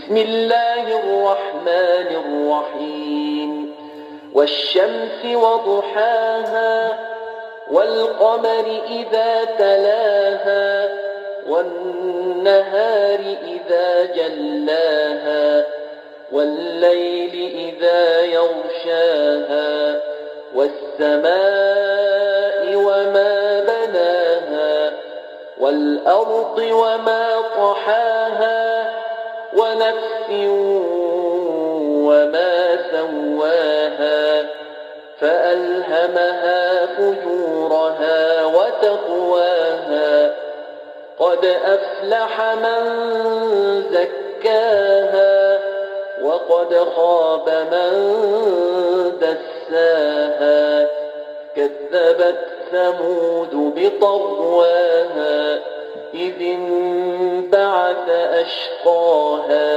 بسم الله الرحمن الرحيم والشمس وضحاها والقمر إذا تلاها والنهار إذا جلاها والليل إذا يغشاها والسماء وما بناها والأرض وما طحاها ونفس وما سواها فألهمها فجورها وتقواها قد أفلح من زكاها وقد خاب من دساها كذبت ثمود بطغواها إذ انبعث أشقاها